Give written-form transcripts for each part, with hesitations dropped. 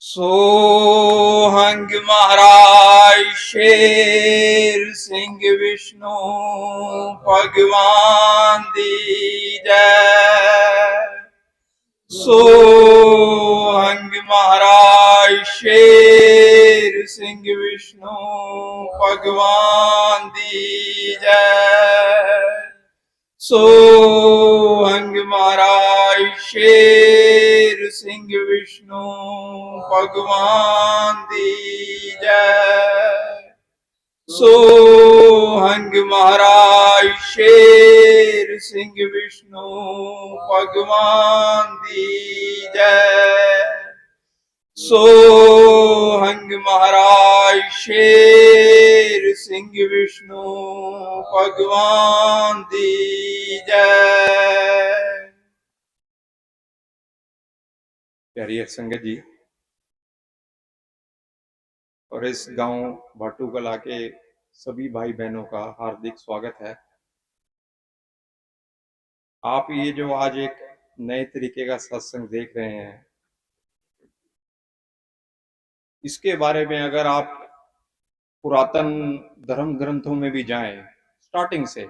सोहंग महाराज शेर सिंह विष्णु भगवान दी जय। सोहंग महाराज शेर सिंह विष्णु भगवान दी जय। सोहंग महाराज शेर सिंह विष्णु भगवान दी जय। सोहंग महाराज शेर सिंह विष्णु भगवान दी जय। सोहंग महाराज शेर सिंह विष्णु भगवान दी जय। प्यारी संगत जी और इस गांव भाटू कला के सभी भाई बहनों का हार्दिक स्वागत है। आप ये जो आज एक नए तरीके का सत्संग देख रहे हैं, इसके बारे में अगर आप पुरातन धर्म ग्रंथों में भी जाएं, स्टार्टिंग से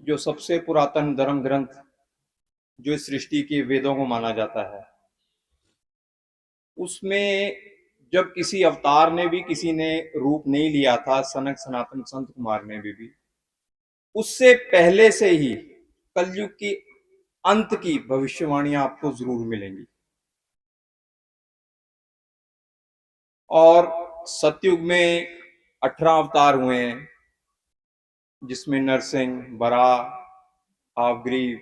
जो सबसे पुरातन धर्म ग्रंथ जो इस सृष्टि के वेदों को माना जाता है, उसमें जब किसी अवतार ने भी किसी ने रूप नहीं लिया था, सनक सनातन संत कुमार ने भी उससे पहले से ही कलयुग की अंत की भविष्यवाणियां आपको जरूर मिलेंगी। और सतयुग में 18 अवतार हुए हैं, जिसमें नरसिंह, बराह, आवग्रीव,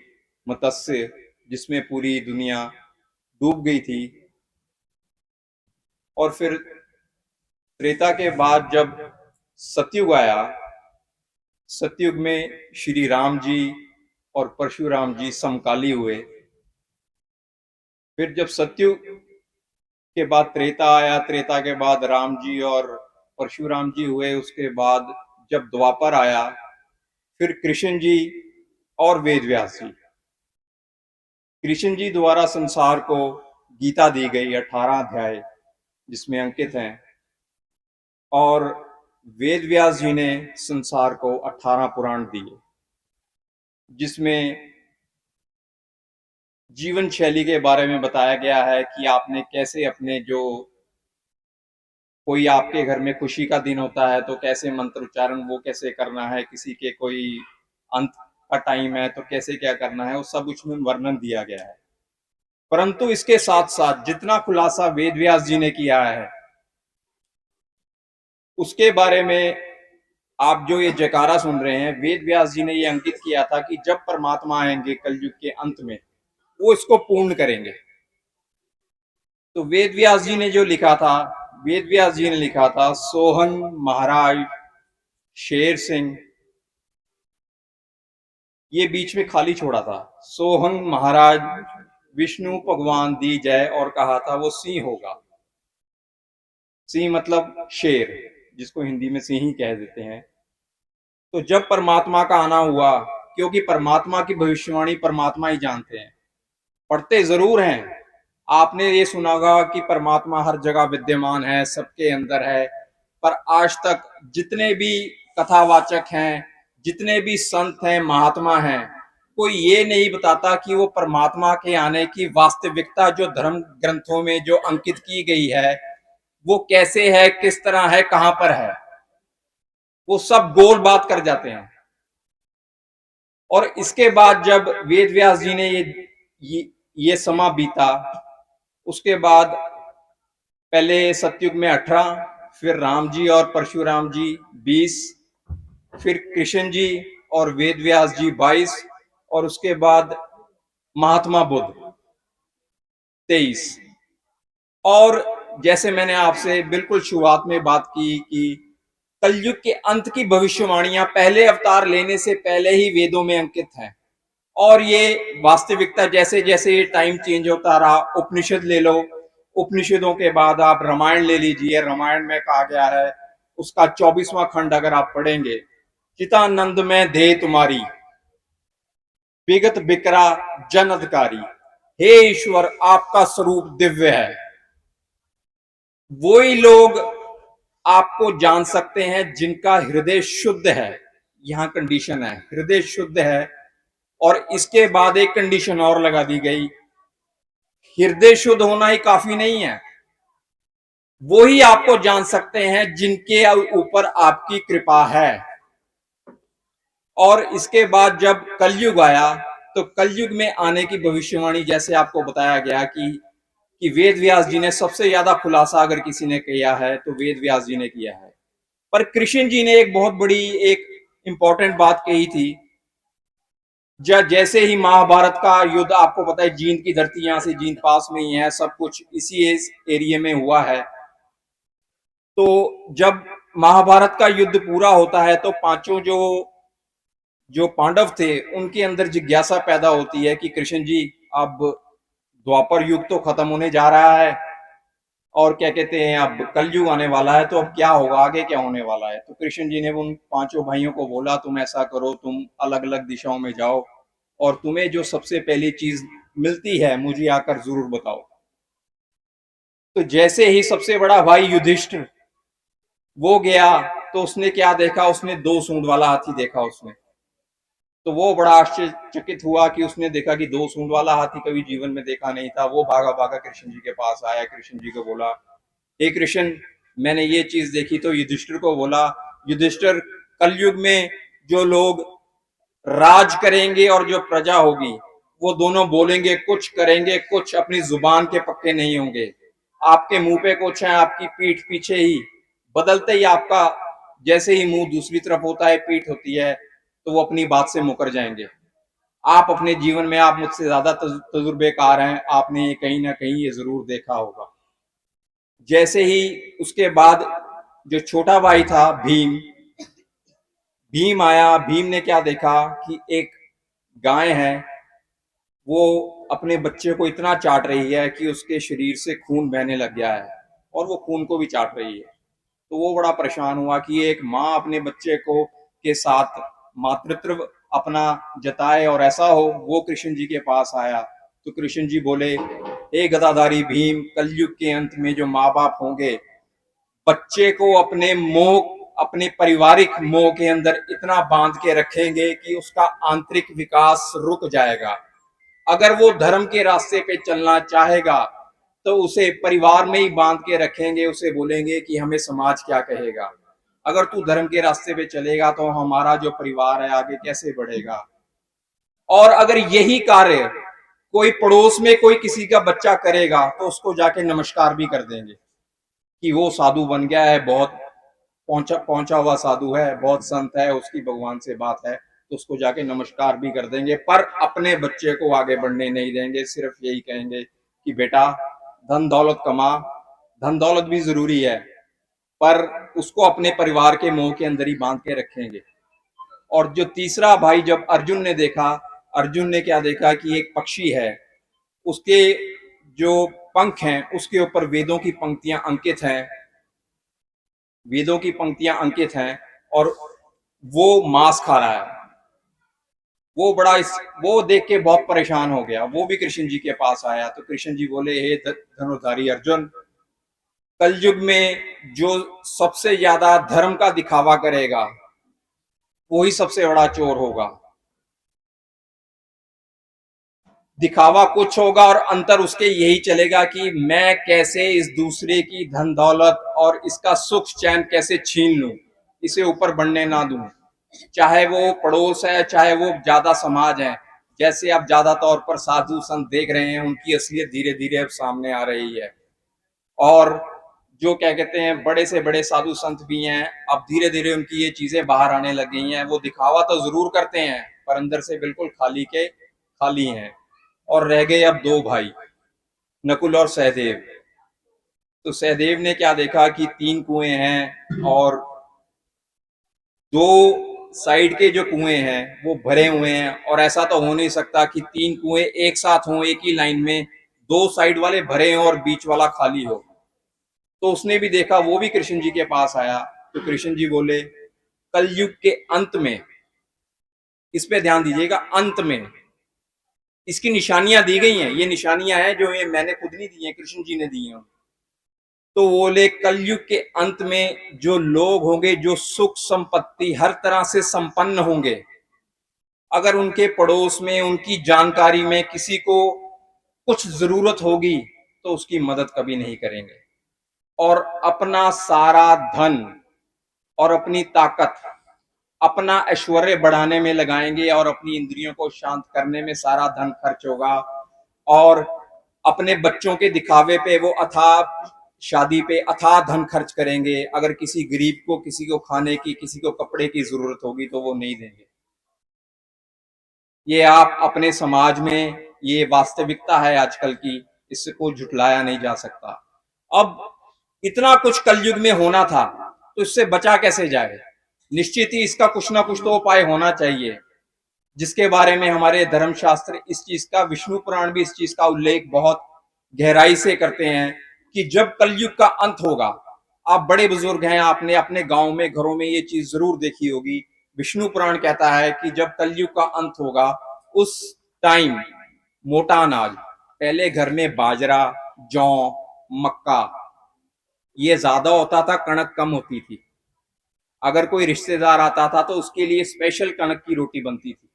मत्स्य, जिसमें पूरी दुनिया डूब गई थी। और फिर त्रेता के बाद जब सतयुग आया, सतयुग में श्री राम जी और परशुराम जी समकाली हुए। फिर जब सतयुग के बाद त्रेता आया, त्रेता के बाद राम जी और परशुराम जी हुए। उसके बाद जब द्वापर आया, फिर कृष्ण जी और वेदव्यास जी। कृष्ण जी द्वारा संसार को गीता दी गई, 18 अध्याय जिसमें अंकित हैं, और वेदव्यास जी ने संसार को 18 पुराण दिए, जिसमें जीवन शैली के बारे में बताया गया है कि आपने कैसे अपने, जो कोई आपके घर में खुशी का दिन होता है तो कैसे मंत्र उच्चारण वो कैसे करना है, किसी के कोई अंत का टाइम है तो कैसे क्या करना है, वो सब उसमें वर्णन दिया गया है। परंतु इसके साथ साथ जितना खुलासा वेदव्यास जी ने किया है, उसके बारे में आप जो ये जयकारा सुन रहे हैं, वेदव्यास जी ने ये अंकित किया था कि जब परमात्मा आएंगे कलयुग के अंत में, वो इसको पूर्ण करेंगे। तो वेदव्यास जी ने जो लिखा था, वेदव्यास जी ने लिखा था सोहंग महाराज शेर सिंह, ये बीच में खाली छोड़ा था। सोहंग महाराज विष्णु भगवान दी जय, और कहा था वो सिंह होगा। सिंह मतलब शेर, जिसको हिंदी में सिंह ही कह देते हैं। तो जब परमात्मा का आना हुआ, क्योंकि परमात्मा की भविष्यवाणी परमात्मा ही जानते हैं, पढ़ते जरूर हैं। आपने ये सुना होगा कि परमात्मा हर जगह विद्यमान है, सबके अंदर है, पर आज तक जितने भी कथावाचक हैं, जितने भी संत हैं, महात्मा हैं, कोई ये नहीं बताता कि वो परमात्मा के आने की वास्तविकता जो धर्म ग्रंथों में जो अंकित की गई है, वो कैसे है, किस तरह है, कहां पर है। वो सब गोल बात कर जाते हैं। और इसके बाद जब वेदव्यास जी ने ये समा बीता, उसके बाद पहले सतयुग में 18, फिर राम जी और परशुराम जी 20, फिर कृष्ण जी और वेदव्यास जी 22, और उसके बाद महात्मा बुद्ध 23। और जैसे मैंने आपसे बिल्कुल शुरुआत में बात की कि कलयुग के अंत की भविष्यवाणियां पहले अवतार लेने से पहले ही वेदों में अंकित हैं। और ये वास्तविकता जैसे जैसे ये टाइम चेंज होता रहा, उपनिषद ले लो, उपनिषदों के बाद आप रामायण ले लीजिए। रामायण में कहा गया है, उसका 24वां खंड अगर आप पढ़ेंगे, चितानंद में दे तुम्हारी विगत बिकरा जन अधिकारी, हे ईश्वर आपका स्वरूप दिव्य है। वही लोग आपको जान सकते हैं जिनका हृदय शुद्ध है। यहां कंडीशन है, हृदय शुद्ध है। और इसके बाद एक कंडीशन और लगा दी गई, हृदय शुद्ध होना ही काफी नहीं है, वो ही आपको जान सकते हैं जिनके ऊपर आपकी कृपा है। और इसके बाद जब कलयुग आया, तो कलयुग में आने की भविष्यवाणी जैसे आपको बताया गया कि वेद व्यास जी ने सबसे ज्यादा खुलासा अगर किसी ने किया है तो वेद व्यास जी ने किया है। पर कृष्ण जी ने एक बहुत बड़ी एक इंपॉर्टेंट बात कही थी। जैसे ही महाभारत का युद्ध, आपको पता है जींद की धरती यहां से जींद पास में ही है, सब कुछ इसी एरिया में हुआ है। तो जब महाभारत का युद्ध पूरा होता है तो पांचों जो जो पांडव थे उनके अंदर जिज्ञासा पैदा होती है कि कृष्ण जी अब द्वापर युग तो खत्म होने जा रहा है और क्या कहते हैं अब कलयुग आने वाला है, तो अब क्या होगा, आगे क्या होने वाला है। तो कृष्ण जी ने उन पांचों भाइयों को बोला तुम ऐसा करो, तुम अलग अलग दिशाओं में जाओ और तुम्हें जो सबसे पहली चीज मिलती है मुझे आकर जरूर बताओ। तो जैसे ही सबसे बड़ा भाई युधिष्ठिर वो गया, तो उसने क्या देखा, उसने दो सूंड वाला हाथी देखा उसने। तो वो बड़ा आश्चर्यचकित हुआ कि उसने देखा कि दो सूंड वाला हाथी कभी जीवन में देखा नहीं था। वो भागा भागा कृष्ण जी के पास आया, कृष्ण जी को बोला हे कृष्ण मैंने ये चीज देखी। तो युधिष्ठिर को बोला युधिष्ठिर कलयुग में जो लोग राज करेंगे और जो प्रजा होगी वो दोनों बोलेंगे कुछ, करेंगे कुछ, अपनी जुबान के पक्के नहीं होंगे। आपके मुंह पे कुछ है, आपकी पीठ पीछे ही, बदलते ही आपका जैसे ही मुंह दूसरी तरफ होता है, पीठ होती है, तो वो अपनी बात से मुकर जाएंगे। आप अपने जीवन में, आप मुझसे ज्यादा तजुर्बेकार हैं, आपने ये कहीं ना कहीं ये जरूर देखा होगा। जैसे ही उसके बाद जो छोटा भाई था भीम, भीम आया। भीम ने क्या देखा कि एक गाय है, वो अपने बच्चे को इतना चाट रही है कि उसके शरीर से खून बहने लग गया है और वो खून को भी चाट रही है। तो वो बड़ा परेशान हुआ कि एक माँ अपने बच्चे को के साथ मातृत्व अपना जताए और ऐसा हो। वो कृष्ण जी के पास आया तो कृष्ण जी बोले हे गदाधारी भीम, कलयुग के अंत में जो माँ बाप होंगे बच्चे को अपने मोह, अपने पारिवारिक मोह के अंदर इतना बांध के रखेंगे कि उसका आंतरिक विकास रुक जाएगा। अगर वो धर्म के रास्ते पे चलना चाहेगा तो उसे परिवार में ही बांध के रखेंगे, उसे बोलेंगे कि हमें समाज क्या कहेगा। अगर तू धर्म के रास्ते पे चलेगा तो हमारा जो परिवार है आगे कैसे बढ़ेगा। और अगर यही कार्य कोई पड़ोस में कोई किसी का बच्चा करेगा तो उसको जाके नमस्कार भी कर देंगे कि वो साधु बन गया है, बहुत पहुंचा पहुंचा हुआ साधु है, बहुत संत है, उसकी भगवान से बात है, तो उसको जाके नमस्कार भी कर देंगे। पर अपने बच्चे को आगे बढ़ने नहीं देंगे, सिर्फ यही कहेंगे कि बेटा धन दौलत कमा, धन दौलत भी जरूरी है, पर उसको अपने परिवार के मोह के अंदर ही बांध के रखेंगे। और जो तीसरा भाई जब अर्जुन ने देखा, अर्जुन ने क्या देखा कि एक पक्षी है, उसके जो पंख हैं उसके ऊपर वेदों की पंक्तियां अंकित हैं, वेदों की पंक्तियां अंकित हैं, और वो मांस खा रहा है। वो बड़ा वो देख के बहुत परेशान हो गया। वो भी कृष्ण जी के पास आया तो कृष्ण जी बोले हे धनुर्धारी अर्जुन, कलयुग में जो सबसे ज्यादा धर्म का दिखावा करेगा वही सबसे बड़ा चोर होगा। दिखावा कुछ होगा और अंतर उसके यही चलेगा कि मैं कैसे इस दूसरे की धन दौलत और इसका सुख चैन कैसे छीन लूं, इसे ऊपर बढ़ने ना दूं। चाहे वो पड़ोस है, चाहे वो ज्यादा समाज है। जैसे आप ज्यादा तौर पर साधु संत देख रहे हैं, उनकी असलियत धीरे धीरे अब सामने आ रही है। और जो क्या कहते हैं बड़े से बड़े साधु संत भी हैं, अब धीरे धीरे उनकी ये चीजें बाहर आने लग गई हैं। वो दिखावा तो जरूर करते हैं पर अंदर से बिल्कुल खाली के खाली हैं। और रह गए अब दो भाई, नकुल और सहदेव। तो सहदेव ने क्या देखा कि तीन कुएं हैं और दो साइड के जो कुएं हैं वो भरे हुए हैं, और ऐसा तो हो नहीं सकता कि तीन कुएं एक साथ हों एक ही लाइन में, दो साइड वाले भरे हों और बीच वाला खाली हो। तो उसने भी देखा, वो भी कृष्ण जी के पास आया तो कृष्ण जी बोले कलयुग के अंत में, इस पे ध्यान दीजिएगा, अंत में इसकी निशानियां दी गई हैं, ये निशानियां हैं जो ये मैंने खुद नहीं दी हैं, कृष्ण जी ने दी हैं। तो वो बोले कलयुग के अंत में जो लोग होंगे जो सुख संपत्ति हर तरह से संपन्न होंगे, अगर उनके पड़ोस में उनकी जानकारी में किसी को कुछ जरूरत होगी तो उसकी मदद कभी नहीं करेंगे, और अपना सारा धन और अपनी ताकत अपना ऐश्वर्य बढ़ाने में लगाएंगे, और अपनी इंद्रियों को शांत करने में सारा धन खर्च होगा, और अपने बच्चों के दिखावे पे वो अथाह शादी पे अथाह धन खर्च करेंगे। अगर किसी गरीब को, किसी को खाने की, किसी को कपड़े की जरूरत होगी तो वो नहीं देंगे। ये आप अपने समाज में, ये वास्तविकता है आजकल की, इसको झुटलाया नहीं जा सकता। अब इतना कुछ कलयुग में होना था तो इससे बचा कैसे जाए? निश्चित ही इसका कुछ ना कुछ तो उपाय होना चाहिए, जिसके बारे में हमारे धर्मशास्त्र इस चीज का, विष्णु पुराण भी इस चीज का उल्लेख बहुत गहराई से करते हैं कि जब कलयुग का अंत होगा, आप बड़े बुजुर्ग हैं, आपने अपने गांव में, घरों में ये चीज जरूर देखी होगी। विष्णु पुराण कहता है कि जब कलयुग का अंत होगा उस टाइम मोटा अनाज, पहले घर में बाजरा, जौ, मक्का ये ज्यादा होता था, कणक कम होती थी। अगर कोई रिश्तेदार आता था तो उसके लिए स्पेशल कणक की रोटी बनती थी।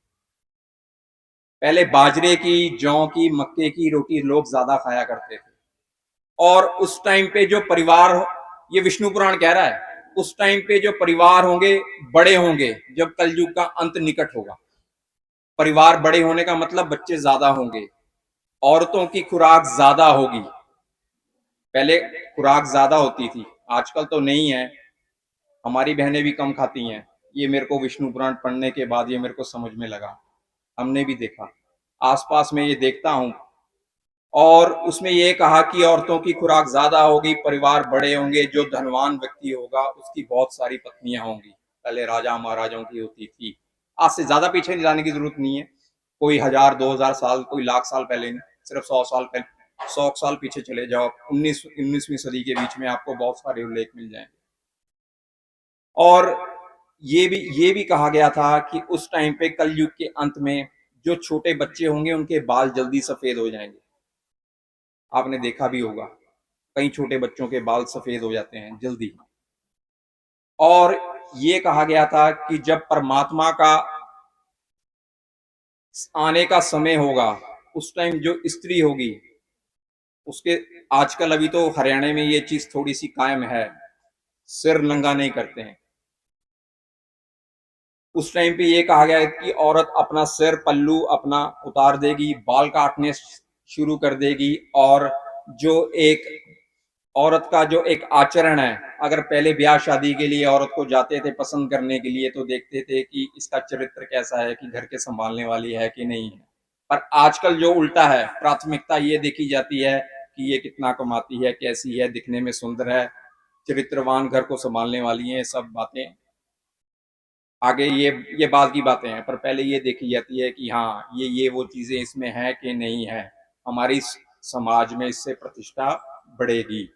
पहले बाजरे की, जौ की, मक्के की रोटी लोग ज्यादा खाया करते थे। और उस टाइम पे जो परिवार, ये विष्णु पुराण कह रहा है, उस टाइम पे जो परिवार होंगे बड़े होंगे, जब कलयुग का अंत निकट होगा। परिवार बड़े होने का मतलब बच्चे ज्यादा होंगे, औरतों की खुराक ज्यादा होगी। पहले खुराक ज्यादा होती थी, आजकल तो नहीं है, हमारी बहनें भी कम खाती हैं। ये मेरे को विष्णु पुराण पढ़ने के बाद ये मेरे को समझ में लगा, हमने भी देखा, आसपास में ये देखता हूं। और उसमें ये कहा कि औरतों की खुराक ज्यादा होगी, परिवार बड़े होंगे, जो धनवान व्यक्ति होगा उसकी बहुत सारी पत्नियां होंगी। पहले राजा महाराजाओं की होती थी। आज से ज्यादा पीछे नहीं जाने की जरूरत नहीं है, कोई 1000 2000 साल, कोई लाख साल पहले नहीं, सिर्फ 100 साल पहले, 100 साल पीछे चले जाओ, 19वीं सदी के बीच में आपको बहुत सारे उल्लेख मिल जाएंगे। और ये भी कहा गया था कि उस टाइम पे कलयुग के अंत में जो छोटे बच्चे होंगे उनके बाल जल्दी सफेद हो जाएंगे। आपने देखा भी होगा, कई छोटे बच्चों के बाल सफेद हो जाते हैं जल्दी। और ये कहा गया था कि जब परमात्मा का आने का समय होगा उस टाइम जो स्त्री होगी उसके, आजकल अभी तो हरियाणा में ये चीज थोड़ी सी कायम है, सिर नंगा नहीं करते हैं। उस टाइम पे ये कहा गया है कि औरत अपना सिर, पल्लू अपना उतार देगी, बाल काटने शुरू कर देगी, और जो एक औरत का जो एक आचरण है, अगर पहले ब्याह शादी के लिए औरत को जाते थे पसंद करने के लिए तो देखते थे कि इसका चरित्र कैसा है, कि घर के संभालने वाली है कि नहीं है। पर आजकल जो उल्टा है, प्राथमिकता ये देखी जाती है कि ये कितना कमाती है, कैसी है, दिखने में सुंदर है, चरित्रवान, घर को संभालने वाली है, सब बातें आगे, ये बाद की बातें हैं। पर पहले ये देखी जाती है कि हाँ ये वो चीजें इसमें है कि नहीं है, हमारी समाज में इससे प्रतिष्ठा बढ़ेगी।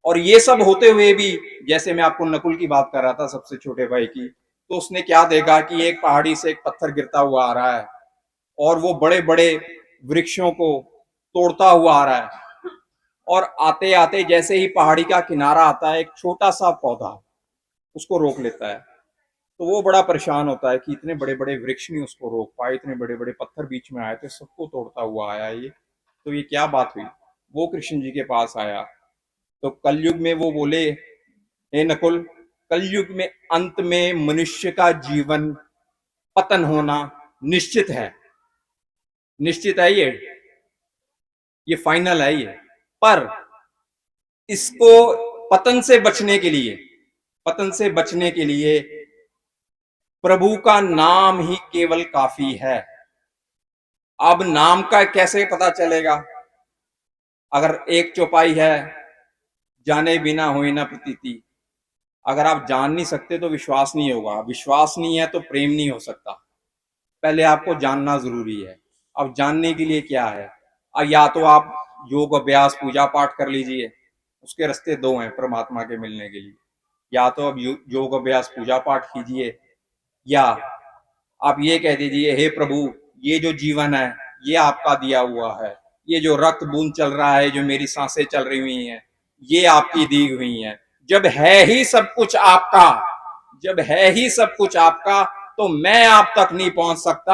और ये सब होते हुए भी, जैसे मैं आपको नकुल की बात कर रहा था, सबसे छोटे भाई की, तो उसने क्या देखा कि एक पहाड़ी से एक पत्थर गिरता हुआ आ रहा है और वो बड़े बड़े वृक्षों को तोड़ता हुआ आ रहा है। और आते आते जैसे ही पहाड़ी का किनारा आता है, एक छोटा सा पौधा उसको रोक लेता है। तो वो बड़ा परेशान होता है कि इतने बड़े बड़े वृक्ष नहीं उसको रोक पाए, इतने बड़े बड़े पत्थर बीच में आए थे, सबको तोड़ता हुआ आया ये, तो ये क्या बात हुई। वो कृष्ण जी के पास आया, तो कलयुग में वो बोले, हे नकुल, कलयुग में अंत में मनुष्य का जीवन पतन होना निश्चित है, निश्चित है, ये फाइनल है ये। पर इसको पतन से बचने के लिए, पतन से बचने के लिए प्रभु का नाम ही केवल काफी है। अब नाम का कैसे पता चलेगा? अगर एक चौपाई है, जाने बिना होए ना प्रतीति, अगर आप जान नहीं सकते तो विश्वास नहीं होगा, विश्वास नहीं है तो प्रेम नहीं हो सकता। पहले आपको जानना जरूरी है। अब जानने के लिए क्या है, या तो आप योग अभ्यास पूजा पाठ कर लीजिए, उसके रास्ते दो हैं परमात्मा के मिलने के लिए। या तो अब योग अभ्यास पूजा पाठ कीजिए, या आप ये कह दीजिए, हे प्रभु, ये जो जीवन है ये आपका दिया हुआ है, ये जो रक्त बूंद चल रहा है, जो मेरी सांसें चल रही हुई हैं, ये आपकी दी हुई हैं। जब है ही सब कुछ आपका, जब है ही सब कुछ आपका, तो मैं आप तक नहीं पहुंच सकता।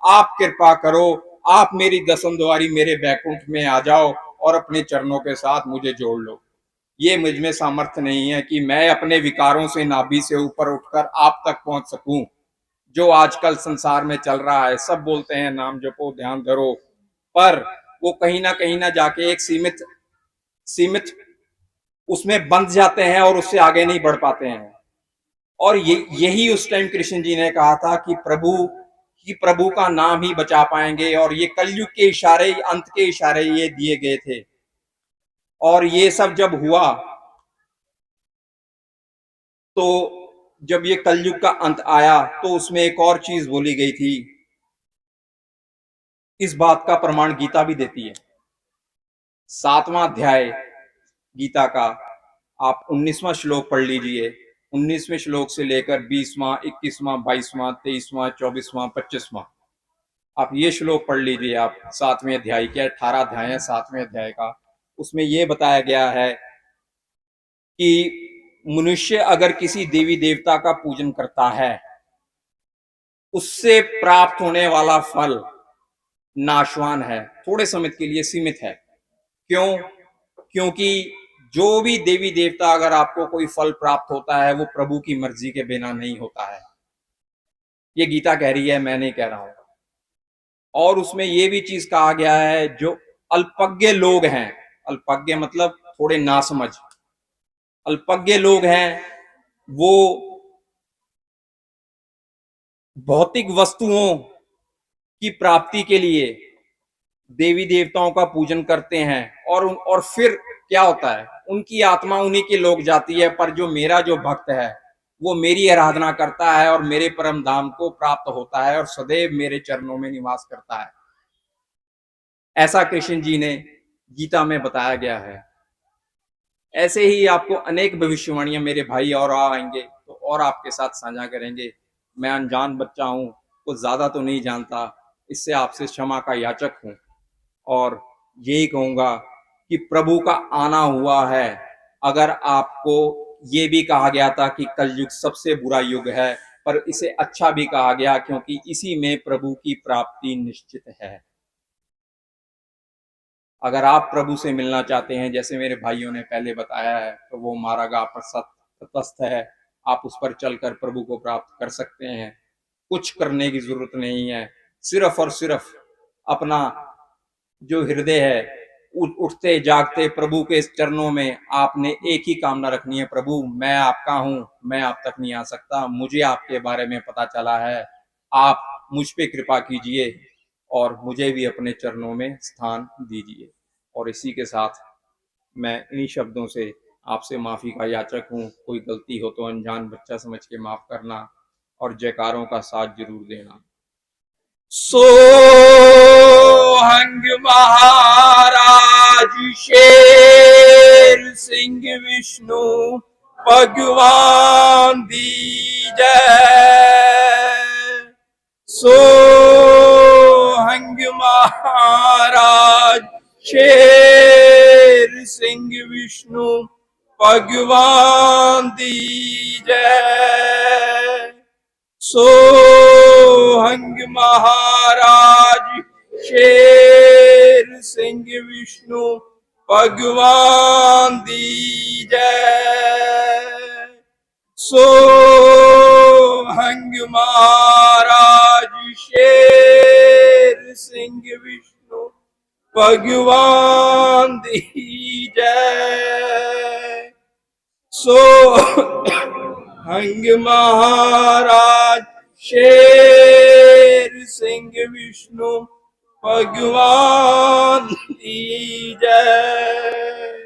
आप कृपा करो, आप मेरी दसम द्वारी मेरे बैकुंठ में आ जाओ और अपने चरणों के साथ मुझे जोड़ लो। ये मुझ में सामर्थ्य नहीं है कि मैं अपने विकारों से नाभि से ऊपर उठकर आप तक पहुंच सकूं। जो आजकल संसार में चल रहा है, सब बोलते हैं नाम जपो ध्यान धरो, पर वो कहीं ना जाके एक सीमित सीमित उसमें बंध जाते हैं और उससे आगे नहीं बढ़ पाते हैं। और यही उस टाइम कृष्ण जी ने कहा था कि प्रभु का नाम ही बचा पाएंगे। और ये कलयुग के इशारे, अंत के इशारे ये दिए गए थे। और ये सब जब हुआ, तो जब ये कलयुग का अंत आया, तो उसमें एक और चीज बोली गई थी। इस बात का प्रमाण गीता भी देती है। 7वां अध्याय गीता का आप 19वां श्लोक पढ़ लीजिए। 19वें श्लोक से लेकर 20वां, 21वां, 22वां, 23वां, 24वां, 25वां, आप ये श्लोक पढ़ लीजिए। आप 7वें अध्याय के 18 अध्याय है 7वें अध्याय का, उसमें यह बताया गया है कि मनुष्य अगर किसी देवी देवता का पूजन करता है, उससे प्राप्त होने वाला फल नाशवान है, थोड़े समय के लिए सीमित है। क्यों? क्योंकि जो भी देवी देवता, अगर आपको कोई फल प्राप्त होता है, वो प्रभु की मर्जी के बिना नहीं होता है। ये गीता कह रही है, मैं नहीं कह रहा हूं। और उसमें यह भी चीज कहा गया है, जो अल्पज्ञ लोग हैं, अल्पज्ञ मतलब थोड़े नासमझ, अल्पज्ञ लोग हैं, वो भौतिक वस्तुओं की प्राप्ति के लिए देवी देवताओं का पूजन करते हैं। और फिर क्या होता है, उनकी आत्मा उन्हीं के लोग जाती है। पर जो मेरा जो भक्त है, वो मेरी आराधना करता है और मेरे परम धाम को प्राप्त होता है और सदैव मेरे चरणों में निवास करता है। ऐसा कृष्ण जी ने गीता में बताया गया है। ऐसे ही आपको अनेक भविष्यवाणियां मेरे भाई और आएंगे तो और आपके साथ साझा करेंगे। मैं अनजान बच्चा हूं, कुछ ज्यादा तो नहीं जानता, इससे आपसे क्षमा का याचक हूं। और यही कहूंगा कि प्रभु का आना हुआ है। अगर आपको ये भी कहा गया था कि कलयुग सबसे बुरा युग है, पर इसे अच्छा भी कहा गया, क्योंकि इसी में प्रभु की प्राप्ति निश्चित है। अगर आप प्रभु से मिलना चाहते हैं, जैसे मेरे भाइयों ने पहले बताया है, तो वो मार्ग पर तटस्थ है। आप उस पर चलकर प्रभु को प्राप्त कर सकते हैं। कुछ करने की जरूरत नहीं है, सिर्फ और सिर्फ अपना जो हृदय है, उठते जागते प्रभु के चरणों में आपने एक ही कामना रखनी है, प्रभु मैं आपका हूं, मैं आप तक नहीं आ सकता, मुझे आपके बारे में पता चला है, आप मुझ पे कृपा कीजिए और मुझे भी अपने चरणों में स्थान दीजिए। और इसी के साथ मैं इन्हीं शब्दों से आपसे माफी का याचक हूँ। कोई गलती हो तो अनजान बच्चा समझ के माफ करना और जयकारों का साथ जरूर देना। सोहंग महाराज शेर सिंह विष्णु भगवान दी जय। सोहंग महाराज शेर सिंह विष्णु भगवान दी जय। सोहंग महाराज शेर सिंह विष्णु भगवान दी जय। सोहंग महाराज शेर सिंह विष्णु भगवान दी जय। सोहंग महाराज शेर सिंह विष्णु भगवान की जय।